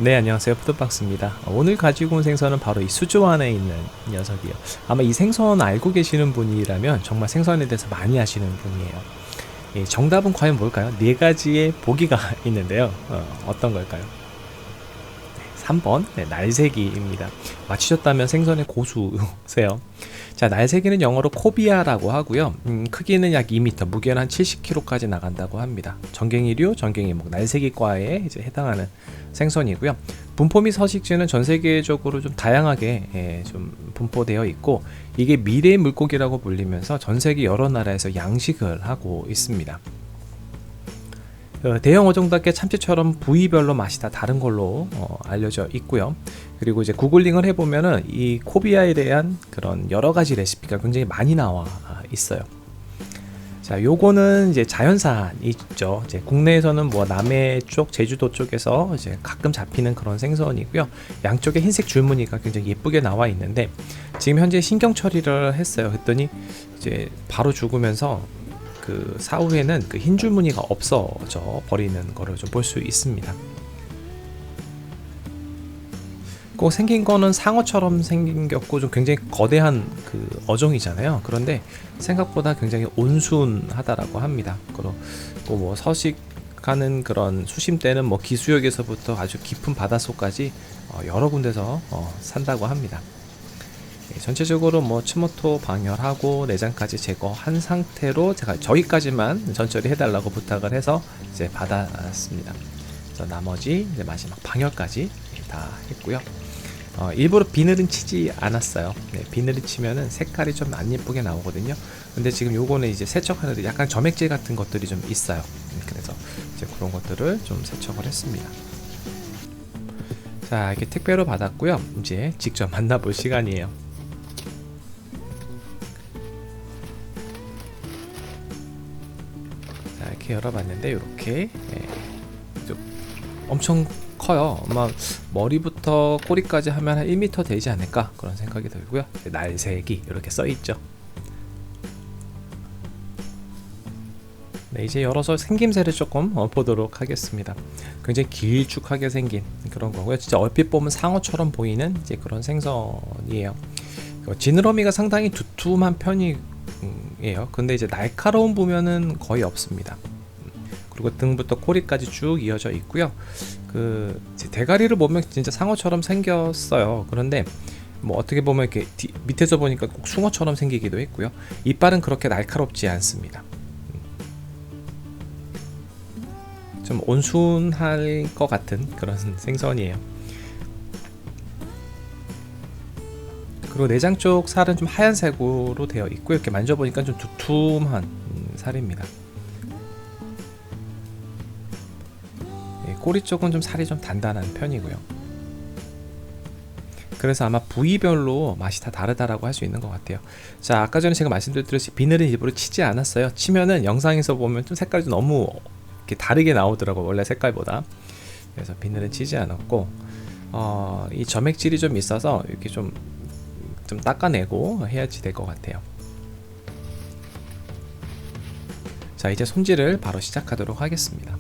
네, 안녕하세요. 푸드박스입니다. 오늘 가지고 온 생선은 바로 이 수조 안에 있는 녀석이요. 아마 이 생선 알고 계시는 분이라면 정말 생선에 대해서 많이 아시는 분이에요. 정답은 과연 뭘까요? 네 가지의 보기가 있는데요. 어떤 걸까요? 3번 날새기입니다. 맞히셨다면 생선의 고수세요. 자, 날새기는 영어로 코비아라고 하고요. 크기는 약 2m, 무게는 한 70kg까지 나간다고 합니다. 전갱이류, 전갱이목, 날새기과에 이제 해당하는 생선이고요. 분포 및 서식지는 전 세계적으로 좀 다양하게 좀 분포되어 있고, 이게 미래의 물고기라고 불리면서 전 세계 여러 나라에서 양식을 하고 있습니다. 대형 어종답게 참치처럼 부위별로 맛이 다 다른 걸로 알려져 있고요. 그리고 이제 구글링을 해보면은 이 코비아에 대한 그런 여러 가지 레시피가 굉장히 많이 나와 있어요. 자, 요거는 이제 자연산이죠. 이제 국내에서는 뭐 남해 쪽, 제주도 쪽에서 이제 가끔 잡히는 그런 생선이고요. 양쪽에 흰색 줄무늬가 굉장히 예쁘게 나와 있는데, 지금 현재 신경 처리를 했어요. 그랬더니 이제 바로 죽으면서 그 사후에는 그 흰 줄무늬가 없어져 버리는 거를 좀 볼 수 있습니다. 꼭 생긴 거는 상어처럼 생겼고 좀 굉장히 거대한 그 어종이잖아요. 그런데 생각보다 굉장히 온순하다라고 합니다. 그리고 뭐 서식하는 그런 수심대는 뭐 기수역에서부터 아주 깊은 바닷속까지 여러 군데서 산다고 합니다. 전체적으로 뭐 추모토 방열하고 내장까지 제거한 상태로 제가 저기까지만 전처리 해달라고 부탁을 해서 이제 받았습니다. 나머지 이제 마지막 방열까지 다 했고요. 일부러 비늘은 치지 않았어요. 비늘을 치면은 색깔이 좀 안 예쁘게 나오거든요. 근데 지금 요거는 이제 세척하는데 약간 점액질 같은 것들이 좀 있어요. 그래서 이제 그런 것들을 좀 세척을 했습니다. 자, 이렇게 택배로 받았고요. 이제 직접 만나볼 시간이에요. 자, 이렇게 열어봤는데 이렇게 엄청 커요. 아마 머리부터 꼬리까지 하면 한 1m 되지 않을까 그런 생각이 들고요. 날새기 이렇게 써있죠. 네, 이제 열어서 생김새를 조금 보도록 하겠습니다. 굉장히 길쭉하게 생긴 그런 거고요. 진짜 얼핏 보면 상어처럼 보이는 이제 그런 생선이에요. 지느러미가 상당히 두툼한 편이에요. 근데 이제 날카로운 부면은 거의 없습니다. 그리고 등부터 꼬리까지 쭉 이어져 있고요. 그 대가리를 보면 진짜 상어처럼 생겼어요. 그런데 뭐 어떻게 보면 이렇게 밑에서 보니까 꼭 숭어처럼 생기기도 했고요. 이빨은 그렇게 날카롭지 않습니다. 좀 온순할 것 같은 그런 생선이에요. 그리고 내장 쪽 살은 좀 하얀색으로 되어 있고, 이렇게 만져보니까 좀 두툼한 살입니다. 꼬리 쪽은 좀 살이 좀 단단한 편이고요. 그래서 아마 부위별로 맛이 다 다르다라고 할 수 있는 것 같아요. 자, 아까 전에 제가 말씀드렸듯이 비늘은 일부러 치지 않았어요. 치면은 영상에서 보면 좀 색깔이 너무 이렇게 다르게 나오더라고요, 원래 색깔보다. 그래서 비늘은 치지 않았고, 이 점액질이 좀 있어서 이렇게 좀 닦아내고 해야지 될 것 같아요. 자, 이제 손질을 바로 시작하도록 하겠습니다.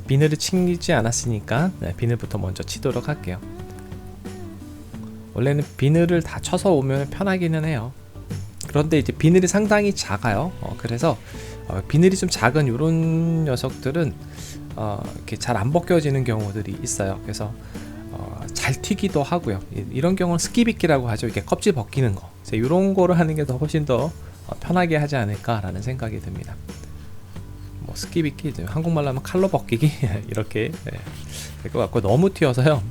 비늘을 치지 않았으니까 비늘부터 먼저 치도록 할게요. 원래는 비늘을 다 쳐서 오면 편하기는 해요. 그런데 이제 비늘이 상당히 작아요. 그래서 비늘이 좀 작은 이런 녀석들은 이렇게 잘 안 벗겨지는 경우들이 있어요. 그래서 잘 튀기도 하고요. 이런 경우는 스키비키라고 하죠. 이렇게 껍질 벗기는 거. 이런 거를 하는 게 더 훨씬 더 편하게 하지 않을까라는 생각이 듭니다. 뭐 스키비키, 한국말로 하면 칼로 벗기기 이렇게 될 것 같고, 너무 튀어서요.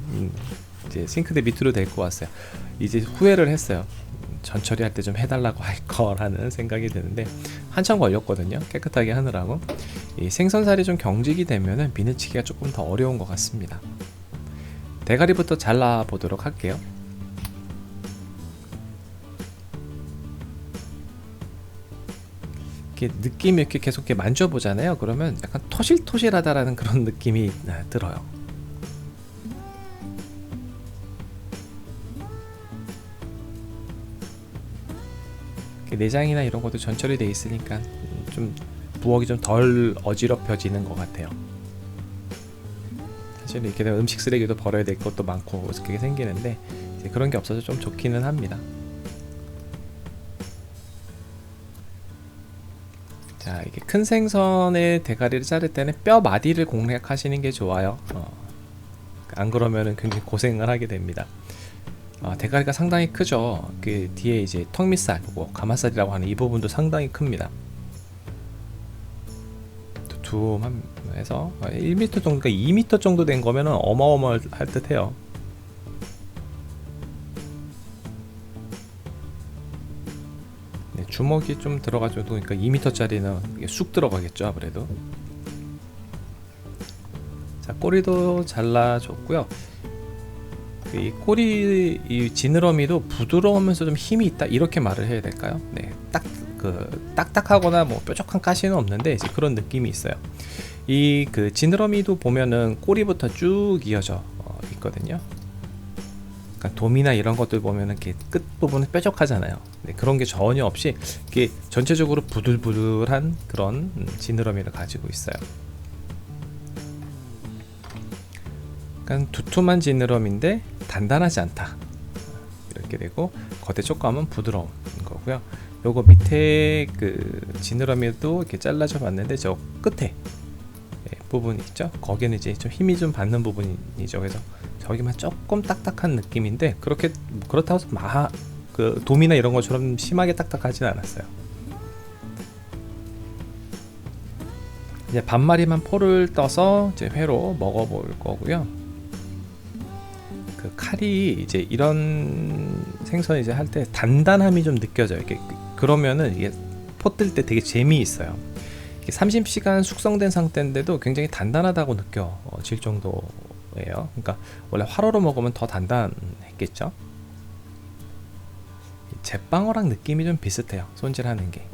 이제 싱크대 밑으로 데리고 왔어요. 이제 후회를 했어요. 전처리할 때 좀 해달라고 할 거라는 생각이 드는데 한참 걸렸거든요. 깨끗하게 하느라고. 이 생선살이 좀 경직이 되면은 비늘치기가 조금 더 어려운 것 같습니다. 대가리부터 잘라 보도록 할게요. 이렇게 느낌이 이렇게 계속 이렇게 만져보잖아요. 그러면 약간 토실토실하다라는 그런 느낌이 들어요. 내장이나 이런 것도 전처리 돼 있으니까 좀 부엌이 좀 덜 어지럽혀지는 것 같아요. 사실 이렇게 되면 음식 쓰레기도 버려야 될 것도 많고 그렇게 생기는데 이제 그런 게 없어서 좀 좋기는 합니다. 자, 이게 큰 생선의 대가리를 자를 때는 뼈 마디를 공략하시는 게 좋아요. 안 그러면은 굉장히 고생을 하게 됩니다. 대가리가 상당히 크죠. 그 뒤에 이제 턱밑살, 가마살이라고 하는 이 부분도 상당히 큽니다. 두툼해서 1m 정도, 그러니까 2m 정도 된 거면은 어마어마할 듯해요. 네, 주먹이 좀 들어가지고, 그러니까 2m짜리는 쑥 들어가겠죠, 아무래도. 자, 꼬리도 잘라줬고요. 이 꼬리, 이 지느러미도 부드러우면서 좀 힘이 있다, 이렇게 말을 해야 될까요? 네, 딱딱하거나 뭐 뾰족한 가시는 없는데 이제 그런 느낌이 있어요. 이 그 지느러미도 보면은 꼬리부터 쭉 이어져 있거든요. 그러니까 돔이나 이런 것들 보면은 이렇게 끝 부분은 뾰족하잖아요. 네, 그런 게 전혀 없이 이게 전체적으로 부들부들한 그런 지느러미를 가지고 있어요. 약간 두툼한 지느러미인데 단단하지 않다, 이렇게 되고 겉에 촉감은 부드러운 거고요. 요거 밑에 그 지느러미도 이렇게 잘라줘 봤는데 저 끝에 부분이 있죠, 거기는 이제 좀 힘이 좀 받는 부분이죠. 그래서 저기만 조금 딱딱한 느낌인데 그렇다고 해서 그 돔이나 이런 것처럼 심하게 딱딱하진 않았어요. 이제 반마리만 포를 떠서 이제 회로 먹어볼 거고요. 그 칼이 이제 이런 생선 이제 할 때 단단함이 좀 느껴져요. 이렇게 그러면은 이게 포 뜰 때 되게 재미있어요. 30시간 숙성된 상태인데도 굉장히 단단하다고 느껴질 정도예요. 그러니까 원래 화로로 먹으면 더 단단했겠죠. 제빵어랑 느낌이 좀 비슷해요. 손질하는 게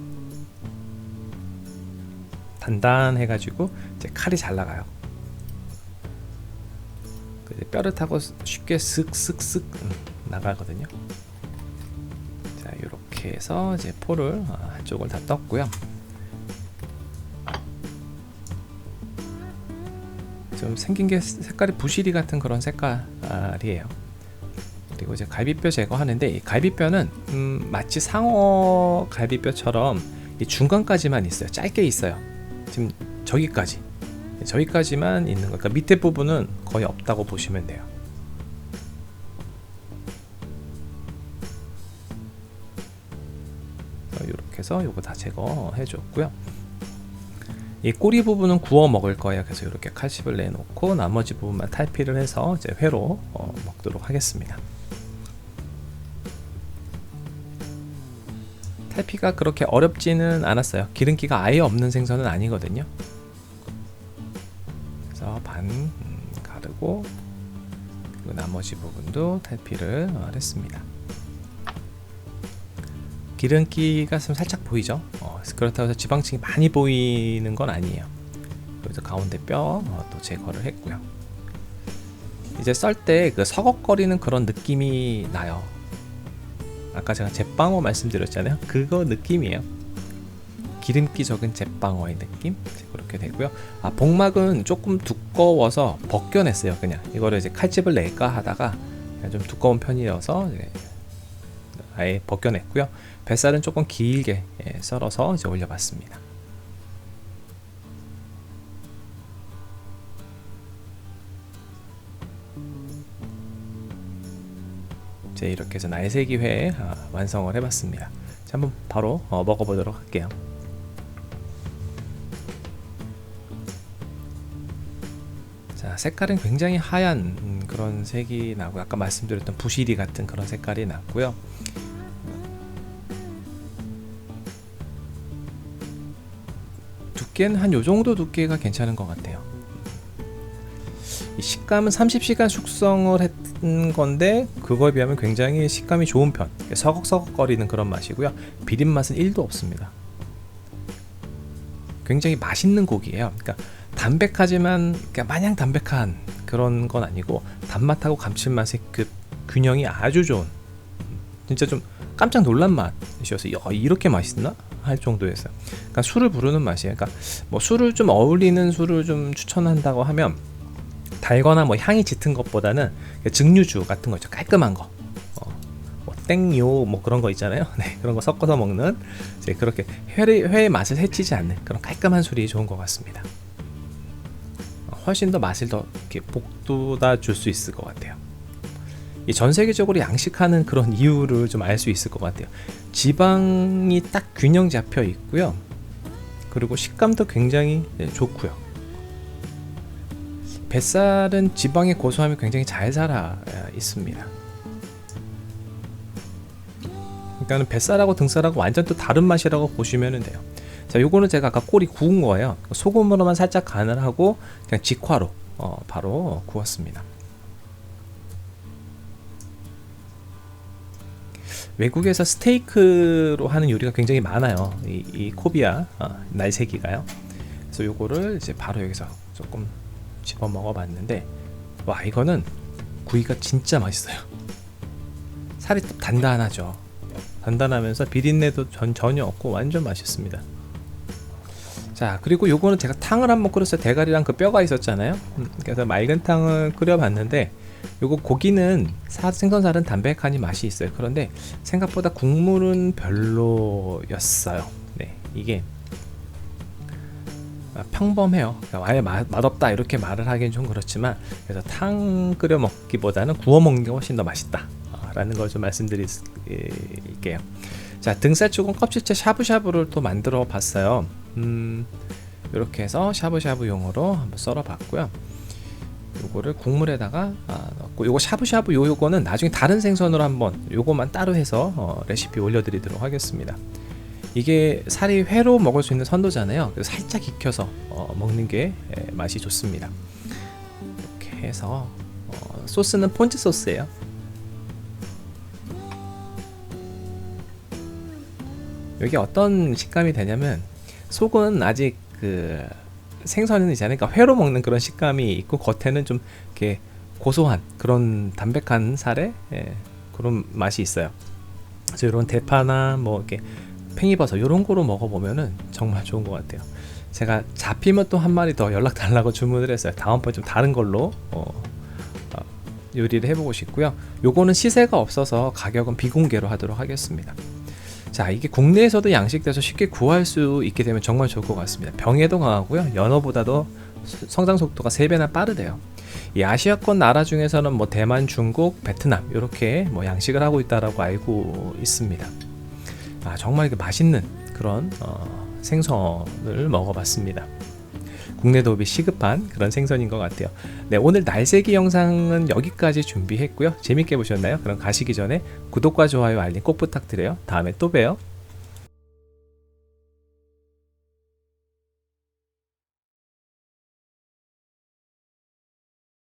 단단해가지고 이제 칼이 잘 나가요. 뼈를 타고 쉽게 슥슥슥 나가거든요. 자, 이렇게 해서 이제 포를 한쪽을 다 떴고요. 좀 생긴 게 색깔이 부시리 같은 그런 색깔이에요. 그리고 이제 갈비뼈 제거하는데 이 갈비뼈는 마치 상어 갈비뼈처럼 이 중간까지만 있어요. 짧게 있어요. 지금 저기까지만 있는 거. 그러니까 밑에 부분은 거의 없다고 보시면 돼요. 이렇게 해서 요거 다 제거해 줬고요. 이 꼬리 부분은 구워 먹을 거예요. 그래서 이렇게 칼집을 내놓고 나머지 부분만 탈피를 해서 이제 회로 먹도록 하겠습니다. 탈피가 그렇게 어렵지는 않았어요. 기름기가 아예 없는 생선은 아니거든요. 그래서 반 가르고 그리고 나머지 부분도 탈피를 했습니다. 기름기가 좀 살짝 보이죠? 그렇다고 해서 지방층이 많이 보이는 건 아니에요. 그래서 가운데 뼈 또 제거를 했고요. 이제 썰 때 그 서걱거리는 그런 느낌이 나요. 아까 제가 제빵어 말씀드렸잖아요. 그거 느낌이에요. 기름기 적은 제빵어의 느낌? 그렇게 되고요. 복막은 조금 두꺼워서 벗겨냈어요. 그냥 이거를 이제 칼집을 낼까 하다가 그냥 좀 두꺼운 편이어서 아예 벗겨냈고요. 뱃살은 조금 길게 썰어서 이제 올려봤습니다. 이제 이렇게 해서 날새기회 완성을 해봤습니다. 자, 한번 바로 먹어보도록 할게요. 자, 색깔은 굉장히 하얀 그런 색이 나고 아까 말씀드렸던 부시리 같은 그런 색깔이 났고요. 두께는 한 요정도 두께가 괜찮은 것 같아요. 이 식감은 30시간 숙성을 했던 건데 그거에 비하면 굉장히 식감이 좋은 편, 서걱서걱거리는 그런 맛이고요. 비린 맛은 1도 없습니다. 굉장히 맛있는 고기예요. 그러니까 담백하지만 마냥 담백한 그런 건 아니고 단맛하고 감칠맛의 그 균형이 아주 좋은, 진짜 좀 깜짝 놀란 맛이어서 이렇게 맛있나? 할 정도였어요. 그러니까 술을 부르는 맛이에요. 그러니까 뭐 술을 좀 어울리는 술을 좀 추천한다고 하면 달거나 뭐 향이 짙은 것보다는 증류주 같은 거 있죠. 깔끔한 거. 뭐 땡요 뭐 그런 거 있잖아요. 네, 그런 거 섞어서 먹는 이제 그렇게 회의 맛을 해치지 않는 그런 깔끔한 술이 좋은 것 같습니다. 훨씬 더 맛을 더 이렇게 복돋아 줄 수 있을 것 같아요. 전 세계적으로 양식하는 그런 이유를 좀 알 수 있을 것 같아요. 지방이 딱 균형 잡혀 있고요. 그리고 식감도 굉장히 좋고요. 뱃살은 지방의 고소함이 굉장히 잘 살아 있습니다. 그러니까 뱃살하고 등살하고 완전 또 다른 맛이라고 보시면 돼요. 자, 요거는 제가 아까 꼬리 구운 거예요. 소금으로만 살짝 간을 하고 그냥 직화로 바로 구웠습니다. 외국에서 스테이크로 하는 요리가 굉장히 많아요. 이 코비아 날새기가요. 그래서 요거를 이제 바로 여기서 조금 집어 먹어봤는데, 와, 이거는 구이가 진짜 맛있어요. 살이 단단하죠. 단단하면서 비린내도 전혀 없고 완전 맛있습니다. 자, 그리고 요거는 제가 탕을 한번 끓였어요. 대가리랑 그 뼈가 있었잖아요. 그래서 맑은 탕을 끓여봤는데, 요거 고기는 생선살은 담백하니 맛이 있어요. 그런데 생각보다 국물은 별로였어요. 네, 이게 평범해요. 아예 맛없다 이렇게 말을 하기엔 좀 그렇지만, 그래서 탕 끓여 먹기보다는 구워 먹는 게 훨씬 더 맛있다 라는 걸 좀 말씀드릴게요. 자, 등살 쪽은 껍질째 샤브샤브를 또 만들어 봤어요. 이렇게 해서 샤브샤브용으로 한번 썰어 봤고요. 요거를 국물에다가 넣고, 요거 샤브샤브 요거는 나중에 다른 생선으로 한번 요거만 따로 해서 레시피 올려드리도록 하겠습니다. 이게 살이 회로 먹을 수 있는 선도잖아요. 그래서 살짝 익혀서 먹는 게 맛이 좋습니다. 이렇게 해서 소스는 폰즈 소스예요. 여기 어떤 식감이 되냐면, 속은 아직 그 생선은 있잖아요. 그러니까 회로 먹는 그런 식감이 있고, 겉에는 좀 이렇게 고소한 그런 담백한 살의 그런 맛이 있어요. 그래서 이런 대파나 뭐 이렇게 팽이버섯 이런 거로 먹어보면은 정말 좋은 것 같아요. 제가 잡히면 또 한 마리 더 연락 달라고 주문을 했어요. 다음번에 좀 다른 걸로 요리를 해보고 싶고요. 요거는 시세가 없어서 가격은 비공개로 하도록 하겠습니다. 자, 이게 국내에서도 양식돼서 쉽게 구할 수 있게 되면 정말 좋을 것 같습니다. 병에도 강하고요. 연어보다도 성장 속도가 3배나 빠르대요. 이 아시아권 나라 중에서는 뭐 대만, 중국, 베트남 이렇게 뭐 양식을 하고 있다라고 알고 있습니다. 정말 맛있는 그런 생선을 먹어봤습니다. 국내 도입이 시급한 그런 생선인 것 같아요. 네, 오늘 날새기 영상은 여기까지 준비했고요. 재밌게 보셨나요? 그럼 가시기 전에 구독과 좋아요, 알림 꼭 부탁드려요. 다음에 또 봬요.